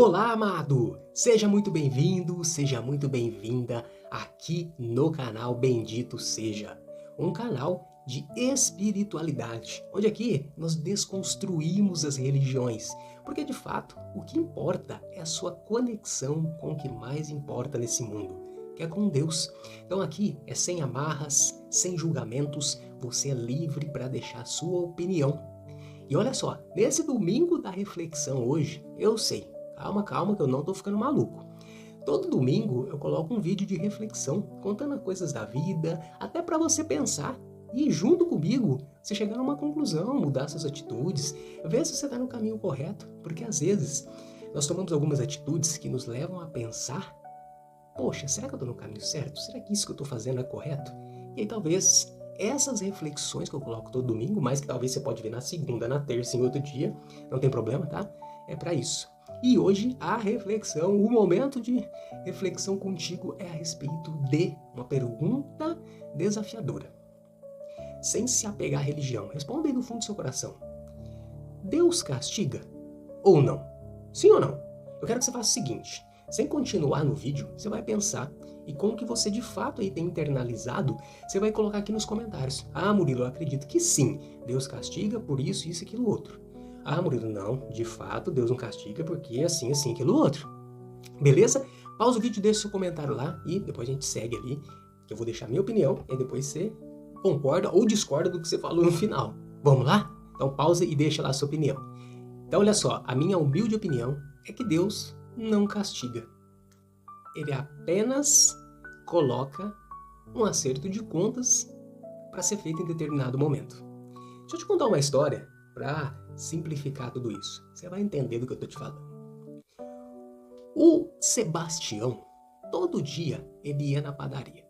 Olá, amado! Seja muito bem-vindo, seja muito bem-vinda aqui no canal Bendito Seja, um canal de espiritualidade, onde aqui nós desconstruímos as religiões, porque de fato o que importa é a sua conexão com o que mais importa nesse mundo, que é com Deus. Então aqui é sem amarras, sem julgamentos, você é livre para deixar a sua opinião. E olha só, nesse domingo da reflexão hoje, eu sei, calma que eu não tô ficando maluco. Todo domingo eu coloco um vídeo de reflexão, contando coisas da vida, até para você pensar e junto comigo você chegar numa conclusão, mudar suas atitudes, ver se você está no caminho correto, porque às vezes nós tomamos algumas atitudes que nos levam a pensar: poxa, será que eu estou no caminho certo? Será que isso que eu estou fazendo é correto? E aí talvez essas reflexões que eu coloco todo domingo, mas que talvez você pode ver na segunda, na terça, em outro dia, não tem problema, tá? É para isso. E hoje a reflexão, o momento de reflexão contigo é a respeito de uma pergunta desafiadora. Sem se apegar à religião, responda aí do fundo do seu coração. Deus castiga ou não? Sim ou não? Eu quero que você faça o seguinte, sem continuar no vídeo, você vai pensar e com o que você de fato aí tem internalizado, você vai colocar aqui nos comentários. Ah, Murilo, eu acredito que sim, Deus castiga por isso, isso, aquilo, outro. Ah, Murilo, não, de fato, Deus não castiga porque assim, aquilo, outro. Beleza? Pausa o vídeo, deixa seu comentário lá e depois a gente segue ali, que eu vou deixar a minha opinião e depois você concorda ou discorda do que você falou no final. Vamos lá? Então pausa e deixa lá a sua opinião. Então olha só, a minha humilde opinião é que Deus não castiga. Ele apenas coloca um acerto de contas para ser feito em determinado momento. Deixa eu te contar uma história para simplificar tudo isso. Você vai entender do que eu estou te falando. O Sebastião, todo dia, ele ia na padaria.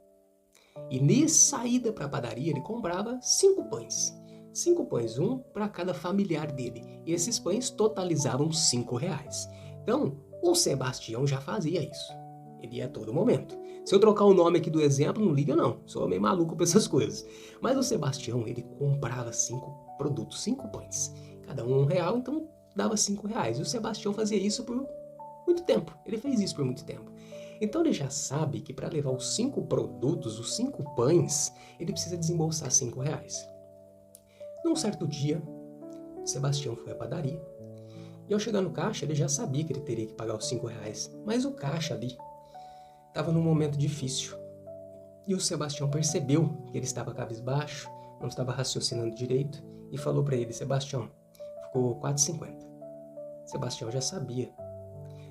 E nessa saída para a padaria, ele comprava 5 pães. 5 pães, um para cada familiar dele. E esses pães totalizavam R$5. Então, o Sebastião já fazia isso. Ele ia a todo momento. Se eu trocar o nome aqui do exemplo, não liga não. Sou meio maluco para essas coisas. Mas o Sebastião, ele comprava 5 produtos, 5 pães. Cada um R$1, então dava R$5. E o Sebastião fazia isso por muito tempo. Ele fez isso por muito tempo. Então ele já sabe que para levar os 5 produtos, os 5 pães, ele precisa desembolsar R$5. Num certo dia, o Sebastião foi à padaria. E ao chegar no caixa, ele já sabia que ele teria que pagar os R$5. Mas o caixa ali estava num momento difícil. E o Sebastião percebeu que ele estava cabisbaixo, não estava raciocinando direito, e falou para ele: Sebastião, ficou R$4,50. Sebastião já sabia.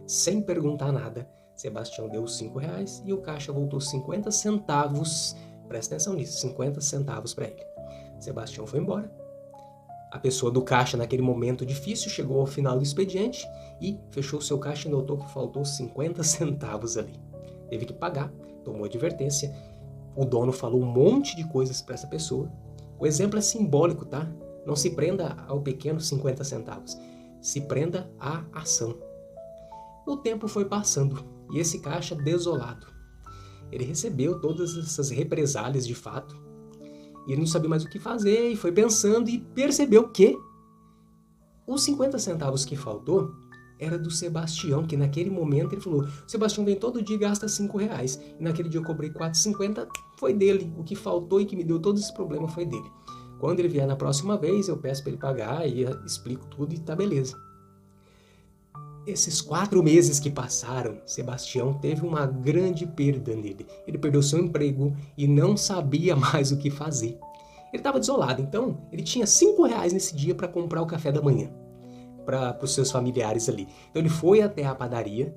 Sem perguntar nada, Sebastião deu os R$5 e o caixa voltou 50 centavos. Presta atenção nisso, 50 centavos para ele. Sebastião foi embora. A pessoa do caixa, naquele momento difícil, chegou ao final do expediente e fechou o seu caixa e notou que faltou 50 centavos ali. Teve que pagar, tomou advertência. O dono falou um monte de coisas para essa pessoa. O exemplo é simbólico, tá? Não se prenda ao pequeno 50 centavos. Se prenda à ação. O tempo foi passando e esse caixa desolado. Ele recebeu todas essas represálias de fato. E ele não sabia mais o que fazer e foi pensando e percebeu que os 50 centavos que faltou era do Sebastião, que naquele momento ele falou: o Sebastião vem todo dia e gasta R$5. E naquele dia eu cobrei R$4,50, foi dele. O que faltou e que me deu todo esse problema foi dele. Quando ele vier na próxima vez, eu peço para ele pagar e explico tudo e tá beleza. Esses 4 meses que passaram, Sebastião teve uma grande perda nele. Ele perdeu seu emprego e não sabia mais o que fazer. Ele estava desolado, então ele tinha R$5 nesse dia para comprar o café da manhã para os seus familiares ali. Então ele foi até a padaria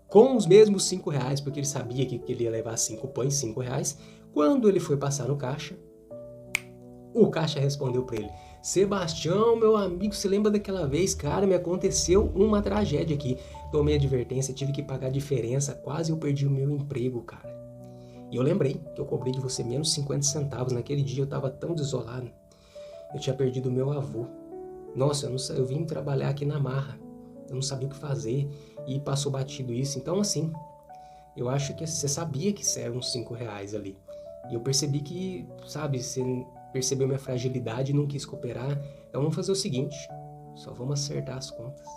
com os mesmos R$5, porque ele sabia que ele ia levar 5 pães, R$5. Quando ele foi passar no caixa, o caixa respondeu para ele: Sebastião, meu amigo, você lembra daquela vez? Cara, me aconteceu uma tragédia aqui. Tomei advertência, tive que pagar a diferença, quase eu perdi o meu emprego, cara. E eu lembrei que eu cobrei de você menos 50 centavos. Naquele dia eu estava tão desolado. Eu tinha perdido o meu avô. Nossa, eu vim trabalhar aqui na marra. Eu não sabia o que fazer e passou batido isso. Então, assim, eu acho que você sabia que eram uns R$5 ali. E eu percebi que, sabe, você percebeu minha fragilidade e não quis cooperar. Então vamos fazer o seguinte, só vamos acertar as contas.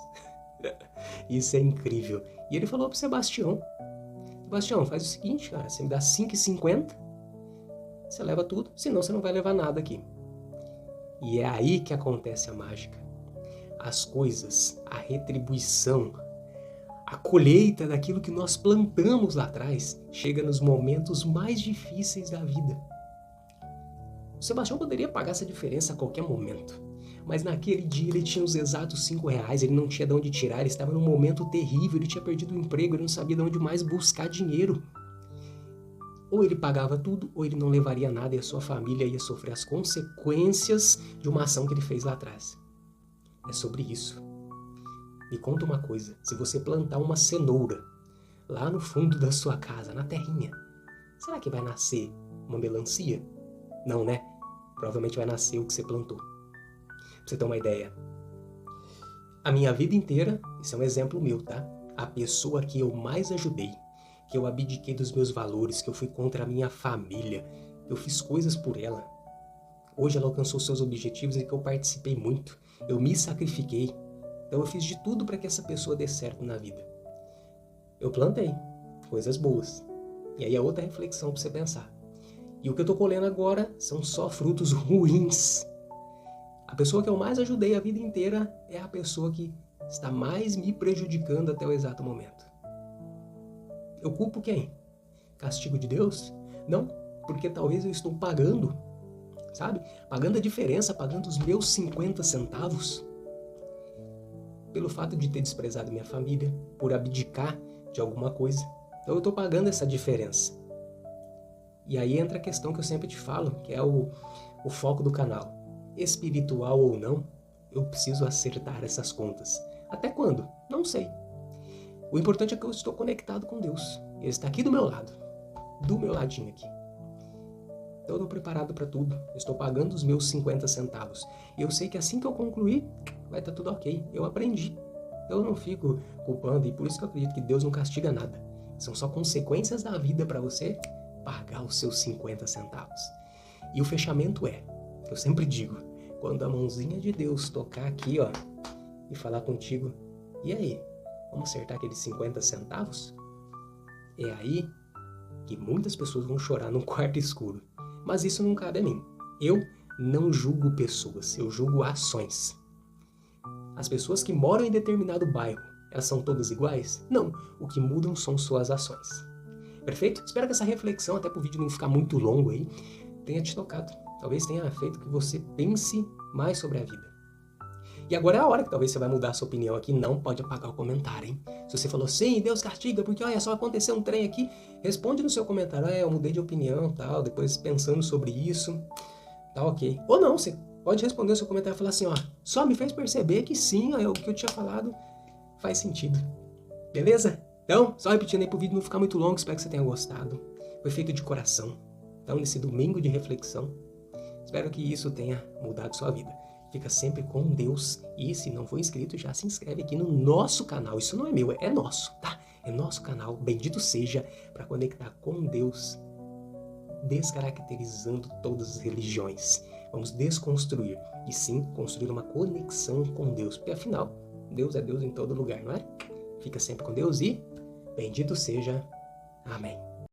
Isso é incrível. E ele falou pro Sebastião, Sebastião, faz o seguinte, cara, você me dá 5,50, você leva tudo, senão você não vai levar nada aqui. E é aí que acontece a mágica. As coisas, a retribuição, a colheita daquilo que nós plantamos lá atrás chega nos momentos mais difíceis da vida. O Sebastião poderia pagar essa diferença a qualquer momento, mas naquele dia ele tinha os exatos R$5, ele não tinha de onde tirar, ele estava num momento terrível, ele tinha perdido o emprego, ele não sabia de onde mais buscar dinheiro. Ou ele pagava tudo, ou ele não levaria nada e a sua família ia sofrer as consequências de uma ação que ele fez lá atrás. É sobre isso. Me conta uma coisa, se você plantar uma cenoura lá no fundo da sua casa, na terrinha, será que vai nascer uma melancia? Não, né? Provavelmente vai nascer o que você plantou. Pra você ter uma ideia. A minha vida inteira, isso é um exemplo meu, tá? A pessoa que eu mais ajudei, que eu abdiquei dos meus valores, que eu fui contra a minha família, que eu fiz coisas por ela. Hoje ela alcançou seus objetivos e que eu participei muito. Eu me sacrifiquei. Então eu fiz de tudo para que essa pessoa dê certo na vida. Eu plantei coisas boas. E aí é outra reflexão para você pensar. E o que eu estou colhendo agora são só frutos ruins. A pessoa que eu mais ajudei a vida inteira é a pessoa que está mais me prejudicando até o exato momento. Eu culpo quem? Castigo de Deus? Não, porque talvez eu estou pagando, sabe? Pagando a diferença, pagando os meus 50 centavos. Pelo fato de ter desprezado minha família, por abdicar de alguma coisa. Então eu estou pagando essa diferença. E aí entra a questão que eu sempre te falo, que é o foco do canal. Espiritual ou não, eu preciso acertar essas contas. Até quando? Não sei. O importante é que eu estou conectado com Deus. Ele está aqui do meu lado. Do meu ladinho aqui. Então eu estou preparado para tudo. Eu estou pagando os meus 50 centavos. E eu sei que assim que eu concluir, vai estar tudo ok. Eu aprendi. Eu não fico culpando. E por isso que eu acredito que Deus não castiga nada. São só consequências da vida para você pagar os seus 50 centavos. E o fechamento é, eu sempre digo, quando a mãozinha de Deus tocar aqui, ó, e falar contigo, e aí, vamos acertar aqueles 50 centavos? É aí que muitas pessoas vão chorar num quarto escuro. Mas isso não cabe a mim. Eu não julgo pessoas, eu julgo ações. As pessoas que moram em determinado bairro, elas são todas iguais? Não, o que mudam são suas ações. Perfeito? Espero que essa reflexão, até para o vídeo não ficar muito longo aí, tenha te tocado. Talvez tenha feito que você pense mais sobre a vida. E agora é a hora que talvez você vai mudar a sua opinião aqui. Não pode apagar o comentário, hein? Se você falou, sim, Deus castiga, porque olha só, aconteceu um trem aqui, responde no seu comentário, eu mudei de opinião, tal, depois pensando sobre isso, tá ok. Ou não, você pode responder o seu comentário e falar assim, ó, só me fez perceber que sim, ó, o que eu tinha falado faz sentido. Beleza? Então, só repetindo aí pro vídeo não ficar muito longo, espero que você tenha gostado. Foi feito de coração. Então, nesse domingo de reflexão, espero que isso tenha mudado sua vida. Fica sempre com Deus. E se não for inscrito, já se inscreve aqui no nosso canal. Isso não é meu, é nosso, tá? É nosso canal, bendito seja, para conectar com Deus, descaracterizando todas as religiões. Vamos desconstruir e sim construir uma conexão com Deus. Porque afinal, Deus é Deus em todo lugar, não é? Fica sempre com Deus e bendito seja. Amém.